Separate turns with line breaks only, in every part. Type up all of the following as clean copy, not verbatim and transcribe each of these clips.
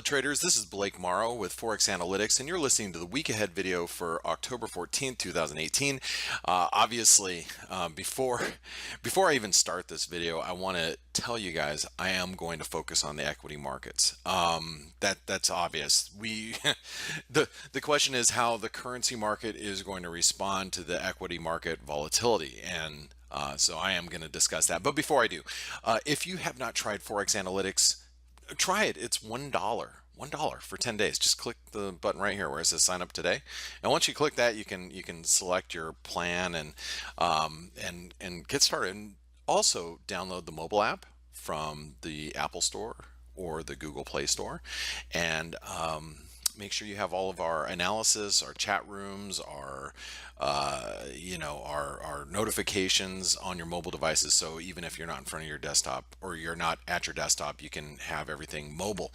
traders, this is Blake Morrow with ForexAnalytix, and you're listening to the week ahead video for October 14th, 2018. Before I even start this video, I want to tell you guys I am going to focus on the equity markets. That's obvious. The question is how the currency market is going to respond to the equity market volatility, and so I am going to discuss that. But before I do, if you have not tried ForexAnalytix, try it. It's $1 for 10 days. Just click the button right here where it says sign up today, and once you click that, you can select your plan and get started. And also download the mobile app from the Apple Store or the Google Play Store, and make sure you have all of our analysis, our chat rooms, our notifications on your mobile devices. So even if you're not in front of your desktop or you're not at your desktop, you can have everything mobile.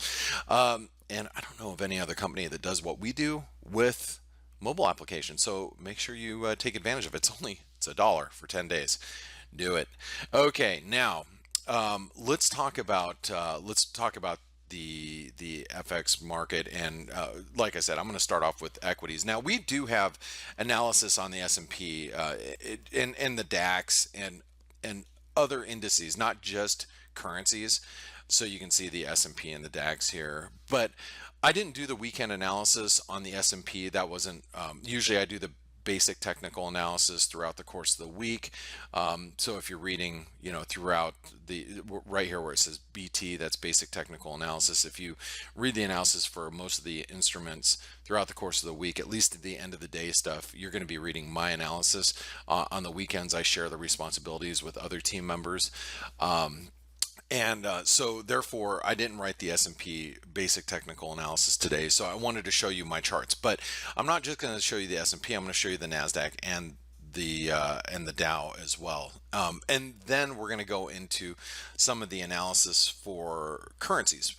And I don't know of any other company that does what we do with mobile applications. So make sure you take advantage of it. It's $1 for 10 days. Do it. Okay, now let's talk about the FX market, and like I said, I'm going to start off with equities. Now we do have analysis on the S&P and the DAX and other indices, not just currencies. So you can see the S&P and the DAX here, but I didn't do the weekend analysis on the S&P. That wasn't usually I do the basic technical analysis throughout the course of the week. So if you're reading, throughout right here where it says BT, that's basic technical analysis. If you read the analysis for most of the instruments throughout the course of the week, at least at the end of the day stuff, you're going to be reading my analysis. On the weekends, I share the responsibilities with other team members. So therefore, I didn't write the S&P basic technical analysis today. So I wanted to show you my charts, but I'm not just going to show you the S&P. I'm going to show you the NASDAQ and the Dow as well. And then we're going to go into some of the analysis for currencies.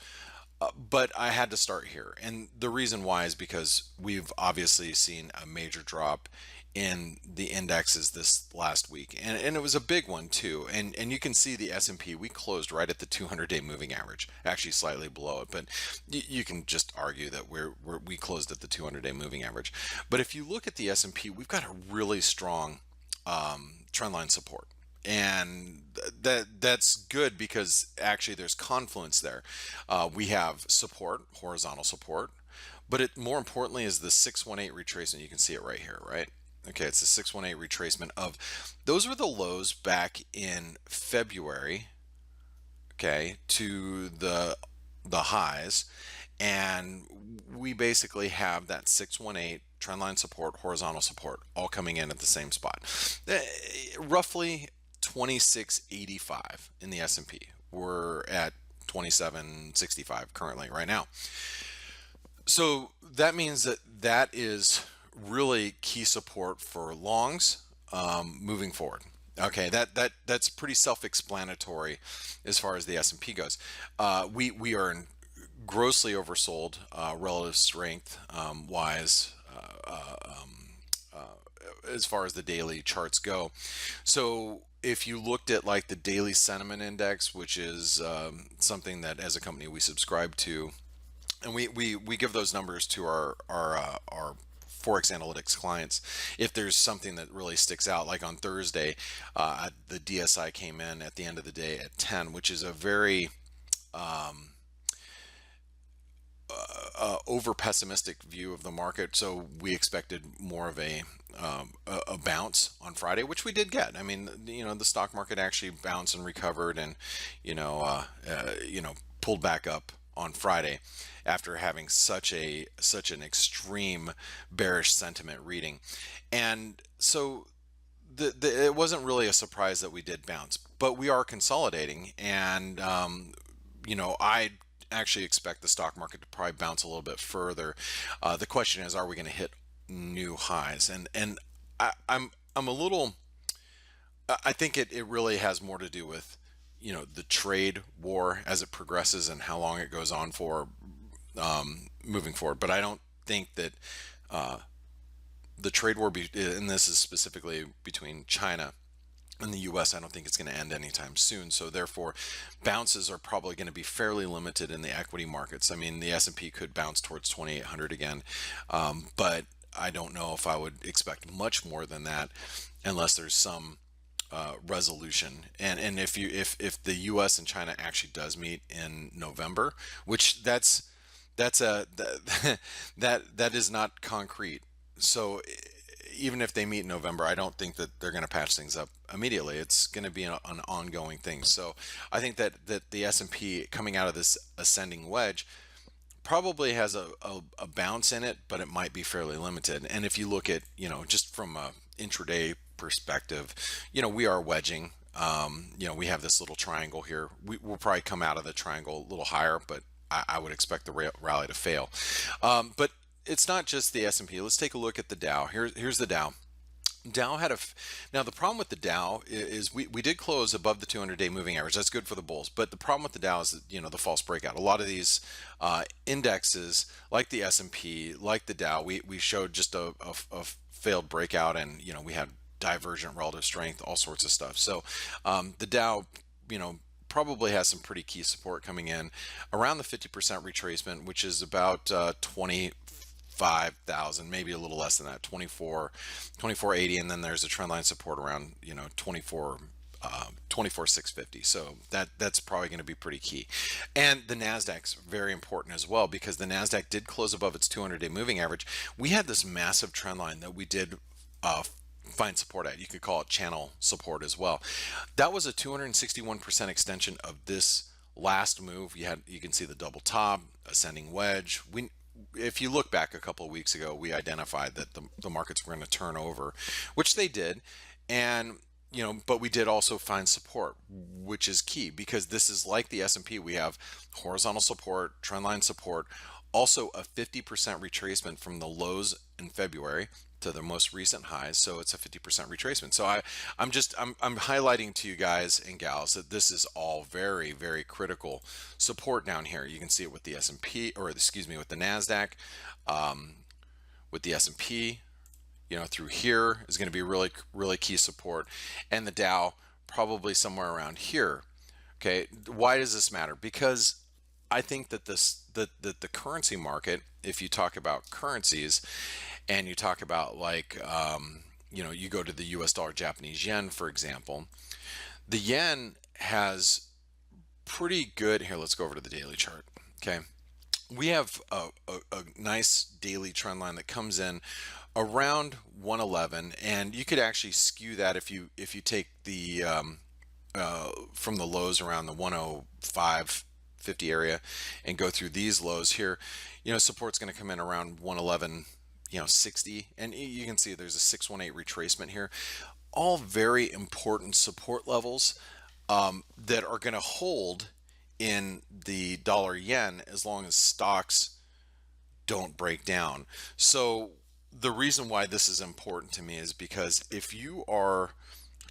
But I had to start here. And the reason why is because we've obviously seen a major drop in the indexes this last week, and it was a big one too. And you can see the S&P, we closed right at the 200-day moving average, actually slightly below it, but you can just argue that we closed at the 200-day moving average. But if you look at the S&P, we've got a really strong trendline support. And that's good because actually there's confluence there. We have support, horizontal support, but more importantly is the 618 retracement. You can see it right here, right? Okay, it's the 618 retracement of those were the lows back in February, okay, to the highs, and we basically have that 618 trendline support, horizontal support, all coming in at the same spot. Roughly 2685 in the S&P. We're at 2765 currently right now. So that means that is really key support for longs moving forward. Okay, that's pretty self-explanatory as far as the S&P goes. We are grossly oversold relative strength wise as far as the daily charts go. So if you looked at like the daily sentiment index, which is something that as a company we subscribe to, and we give those numbers to our ForexAnalytix clients if there's something that really sticks out. Like on Thursday, the DSI came in at the end of the day at 10, which is a very over pessimistic view of the market. So we expected more of a bounce on Friday, which we did get. I mean, the stock market actually bounced and recovered, and pulled back up on Friday after having such an extreme bearish sentiment reading. And so it wasn't really a surprise that we did bounce, but we are consolidating, and I actually expect the stock market to probably bounce a little bit further. The question is, are we going to hit new highs? And I'm a little, I think it really has more to do with the trade war as it progresses and how long it goes on for moving forward. But I don't think that the trade war, and this is specifically between China in the US, I don't think it's going to end anytime soon. So therefore, bounces are probably going to be fairly limited in the equity markets. I mean, the S&P could bounce towards 2,800 again, but I don't know if I would expect much more than that unless there's some resolution. And if the U.S. and China actually does meet in November, which that's a that is not concrete. So even if they meet in November, I don't think that they're going to patch things up immediately. It's going to be an ongoing thing. So I think that the S&P coming out of this ascending wedge probably has a bounce in it, but it might be fairly limited. And if you look at, just from a intraday perspective, we are wedging. We have this little triangle here. We'll probably come out of the triangle a little higher, but I would expect the rally to fail. But it's not just the S&P. Let's take a look at the Dow. Here's the Dow. Dow had now the problem with the Dow is we did close above the 200-day moving average. That's good for the bulls, but the problem with the Dow is that, the false breakout. A lot of these indexes, like the S&P, like the Dow, we showed just a failed breakout, and we had divergent relative strength, all sorts of stuff. So the Dow, probably has some pretty key support coming in around the 50% retracement, which is about 25,000, maybe a little less than that, 2480, and then there's a trend line support around 24,650. So that's probably going to be pretty key. And the Nasdaq's very important as well, because the Nasdaq did close above its 200-day moving average. We had this massive trend line that we did find support at. You could call it channel support as well. That was a 261% extension of this last move. You can see the double top, ascending wedge. If you look back a couple of weeks ago, we identified that the markets were going to turn over, which they did. And but we did also find support, which is key, because this is like the S&P. We have horizontal support, trendline support, also a 50% retracement from the lows in February to the most recent highs. So it's a 50% retracement. So I'm highlighting to you guys and gals that this is all very, very critical support down here. You can see it with the S&P, or excuse me, with the Nasdaq, with the S&P. Through here is going to be really, really key support, and the Dow probably somewhere around here. Okay, why does this matter? Because I think that the currency market, if you talk about currencies, and you talk about you go to the U.S. dollar, Japanese yen, for example, the yen has pretty good. Here, let's go over to the daily chart. Okay, we have a nice daily trend line that comes in around 111, and you could actually skew that if you take the from the lows around the 105.50 area and go through these lows here. Support's going to come in around 111, 60, and you can see there's a 618 retracement here. All very important support levels that are going to hold in the dollar yen as long as stocks don't break down. So the reason why this is important to me is because if you are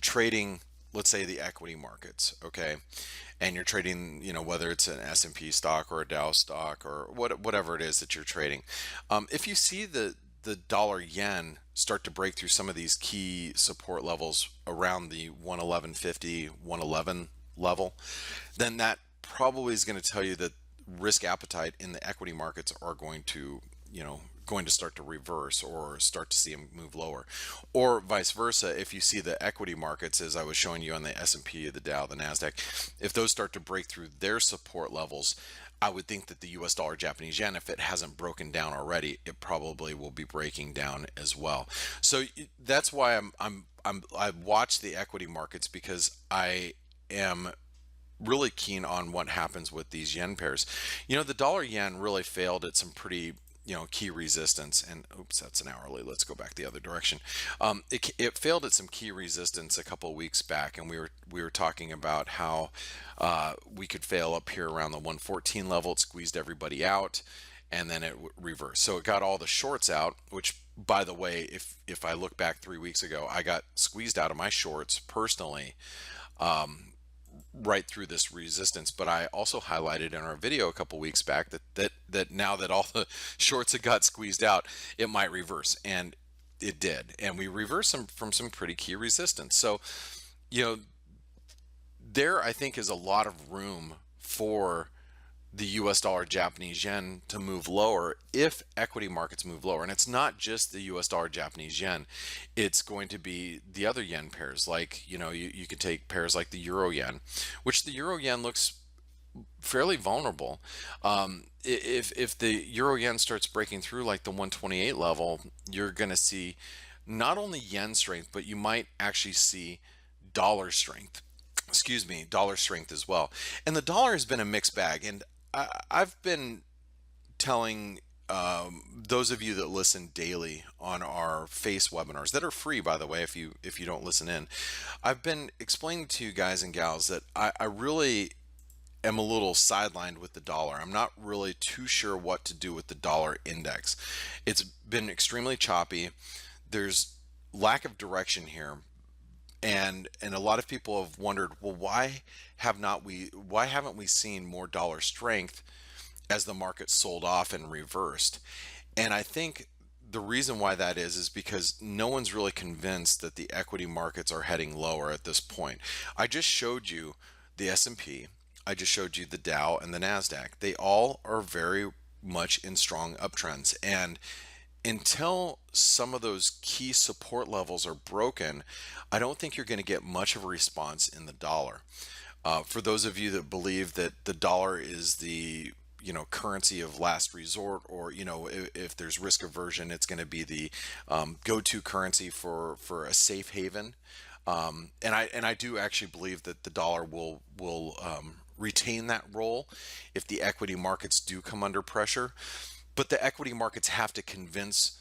trading, let's say, the equity markets, okay, and you're trading, whether it's an S&P stock or a Dow stock or whatever it is that you're trading, if you see the dollar yen start to break through some of these key support levels around the 111.50, 111 level, then that probably is going to tell you that risk appetite in the equity markets are going to start to reverse or start to see them move lower, or vice versa. If you see the equity markets, as I was showing you on the S&P, the Dow, the Nasdaq, if those start to break through their support levels, I would think that the U.S. dollar, Japanese yen, if it hasn't broken down already, it probably will be breaking down as well. So that's why I watch the equity markets, because I am really keen on what happens with these yen pairs. The dollar yen really failed at some pretty key resistance, and oops, that's an hourly. Let's go back the other direction. It failed at some key resistance a couple of weeks back, and we were talking about how we could fail up here around the 114 level. It squeezed everybody out, and then it reversed. So it got all the shorts out, which, by the way, if I look back 3 weeks ago, I got squeezed out of my shorts personally. Right through this resistance, but I also highlighted in our video a couple weeks back that now that all the shorts had got squeezed out, it might reverse, and it did, and we reversed from some pretty key resistance. So you know, there I think is a lot of room for the US dollar Japanese yen to move lower if equity markets move lower. And it's not just the US dollar Japanese yen, it's going to be the other yen pairs. Like, you could take pairs like the euro yen, which the euro yen looks fairly vulnerable. If the euro yen starts breaking through like the 128 level, you're going to see not only yen strength, but you might actually see dollar strength. Excuse me, dollar strength as well. And the dollar has been a mixed bag. And I've been telling those of you that listen daily on our face webinars that are free, by the way, if you don't listen in, I've been explaining to you guys and gals that I really am a little sidelined with the dollar. I'm not really too sure what to do with the dollar index. It's been extremely choppy. There's lack of direction here. And a lot of people have wondered, well, why haven't we seen more dollar strength as the market sold off and reversed? And I think the reason why that is because no one's really convinced that the equity markets are heading lower at this point. I just showed you the S&P, I just showed you the Dow and the Nasdaq. They all are very much in strong uptrends, and until some of those key support levels are broken, I don't think you're going to get much of a response in the dollar. For those of you that believe that the dollar is the currency of last resort, or if there's risk aversion, it's going to be the go-to currency for a safe haven. And I do actually believe that the dollar will retain that role if the equity markets do come under pressure. But the equity markets have to convince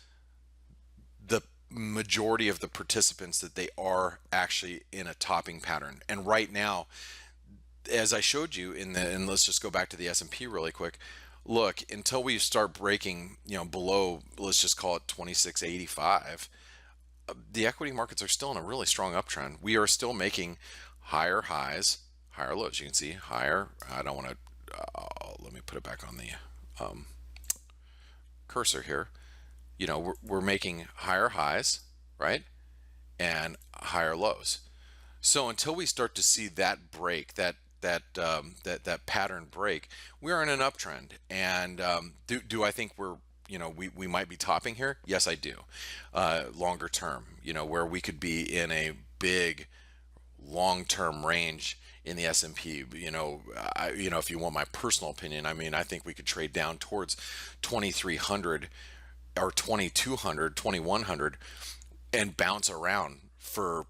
the majority of the participants that they are actually in a topping pattern. And right now, as I showed you and let's just go back to the S&P really quick. Look, until we start breaking, below, let's just call it 2685, the equity markets are still in a really strong uptrend. We are still making higher highs, higher lows. You can see higher. I don't want to. Let me put it back on the cursor here. We're making higher highs, right, and higher lows. So until we start to see that break, that pattern break, we are in an uptrend. And do I think we might be topping here? Yes, I do. Longer term, where we could be in a big long-term range in the S&P. If you want my personal opinion, I think we could trade down towards 2300 or 2200, 2100 and bounce around for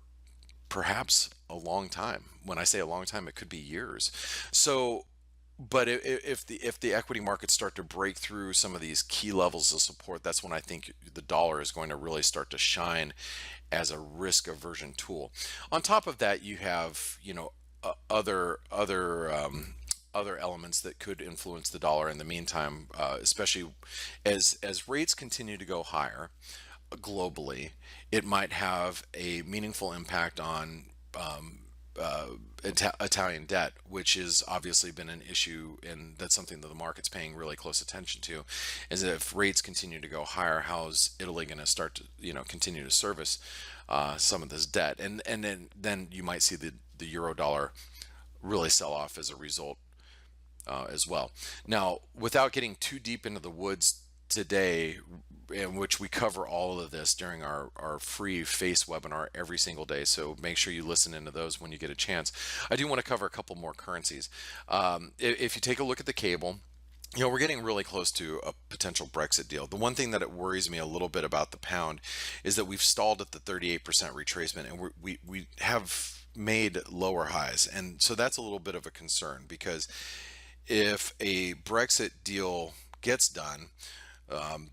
perhaps a long time. When I say a long time, it could be years. So, but if the equity markets start to break through some of these key levels of support, that's when I think the dollar is going to really start to shine as a risk aversion tool. On top of that, you have other elements that could influence the dollar in the meantime, especially as rates continue to go higher globally. It might have a meaningful impact on Italian debt, which has obviously been an issue, and that's something that the market's paying really close attention to. Is that if rates continue to go higher, how's Italy going to start to continue to service some of this debt, and then you might see the euro dollar really sell off as a result as well. Now, without getting too deep into the woods today, in which we cover all of this during our free face webinar every single day, so make sure you listen into those when you get a chance. I do want to cover a couple more currencies. If you take a look at the cable, we're getting really close to a potential Brexit deal. The one thing that it worries me a little bit about the pound is that we've stalled at the 38% retracement, and we have made lower highs, and so that's a little bit of a concern, because if a Brexit deal gets done,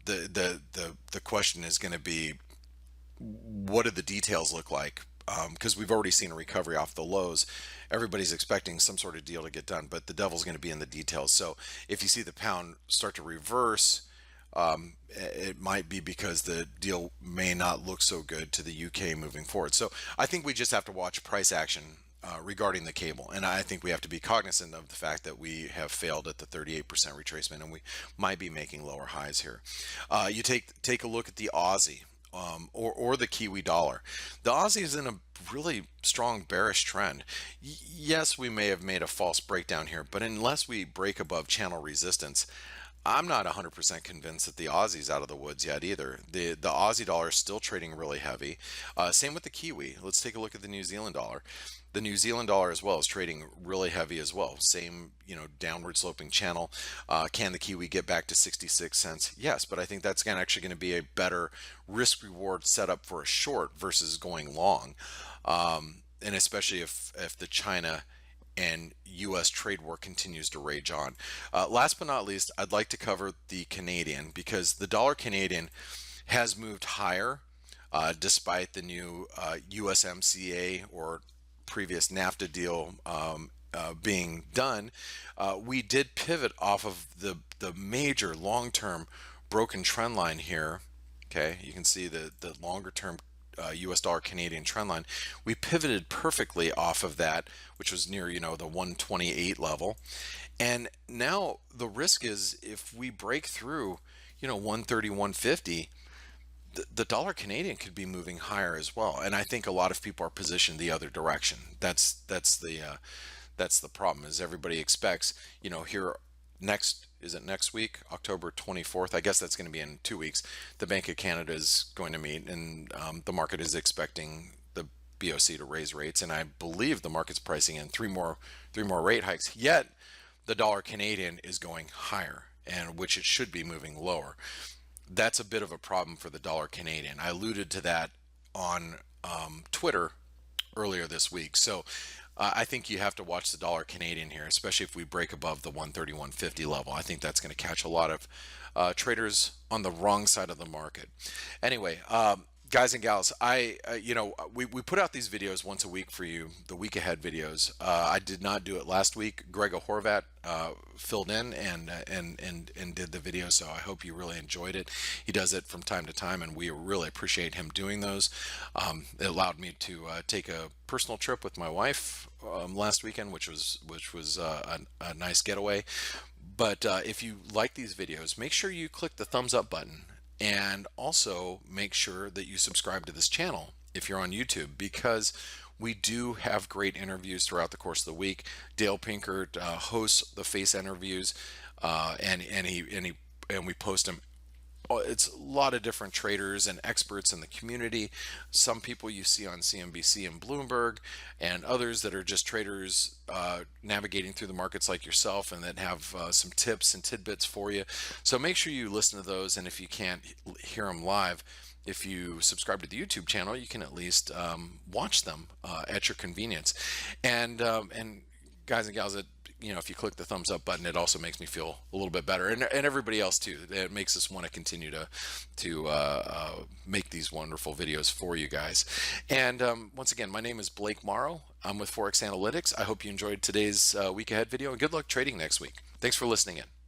the question is going to be, what do the details look like? Because we've already seen a recovery off the lows. Everybody's expecting some sort of deal to get done, but the devil's going to be in the details. So if you see the pound start to reverse, it might be because the deal may not look so good to the UK moving forward. So I think we just have to watch price action regarding the cable, and I think we have to be cognizant of the fact that we have failed at the 38% retracement, and we might be making lower highs here. You take a look at the Aussie. or the Kiwi dollar. The Aussie is in a really strong bearish trend. Yes, we may have made a false breakdown here, but unless we break above channel resistance, I'm not 100% convinced that the Aussie's out of the woods yet either. The Aussie dollar is still trading really heavy. Same with the Kiwi. Let's take a look at the New Zealand dollar. The New Zealand dollar as well is trading really heavy as well. Same, downward sloping channel. Can the Kiwi get back to 66 cents? Yes, but I think that's actually going to be a better risk reward setup for a short versus going long. And especially if the China and U.S. trade war continues to rage on. Last but not least, I'd like to cover the Canadian, because the dollar Canadian has moved higher despite the new USMCA or previous NAFTA deal being done. We did pivot off of the major long-term broken trend line here. Okay, you can see the longer term US dollar Canadian trend line. We pivoted perfectly off of that, which was near, the 128 level. And now the risk is if we break through, 130, 150, the dollar Canadian could be moving higher as well. And I think a lot of people are positioned the other direction. That's the problem, is everybody expects, here next week, October 24th. I guess that's going to be in 2 weeks. The Bank of Canada is going to meet, and the market is expecting the BOC to raise rates, and I believe the market's pricing in three more rate hikes. Yet the dollar Canadian is going higher, and which it should be moving lower. That's a bit of a problem for the dollar Canadian. I alluded to that on Twitter earlier this week. So I think you have to watch the dollar Canadian here, especially if we break above the 130, 150 level. I think that's going to catch a lot of traders on the wrong side of the market. Anyway, guys and gals, we put out these videos once a week for you, the week ahead videos. I did not do it last week. Greg Horvat filled in and did the video, so I hope you really enjoyed it. He does it from time to time, and we really appreciate him doing those. It allowed me to take a personal trip with my wife last weekend, which was a nice getaway. But if you like these videos, make sure you click the thumbs up button. And also make sure that you subscribe to this channel if you're on YouTube, because we do have great interviews throughout the course of the week. Dale Pinkert hosts the Face interviews, and we post them. It's a lot of different traders and experts in the community. Some people you see on CNBC and Bloomberg, and others that are just traders navigating through the markets like yourself, and that have some tips and tidbits for you. So make sure you listen to those, and if you can't hear them live, if you subscribe to the YouTube channel, you can at least watch them at your convenience. And guys and gals, if you click the thumbs up button, it also makes me feel a little bit better, and everybody else too. It makes us want to continue to make these wonderful videos for you guys. And once again, my name is Blake Morrow. I'm with ForexAnalytix. I hope you enjoyed today's week ahead video, and good luck trading next week. Thanks for listening in.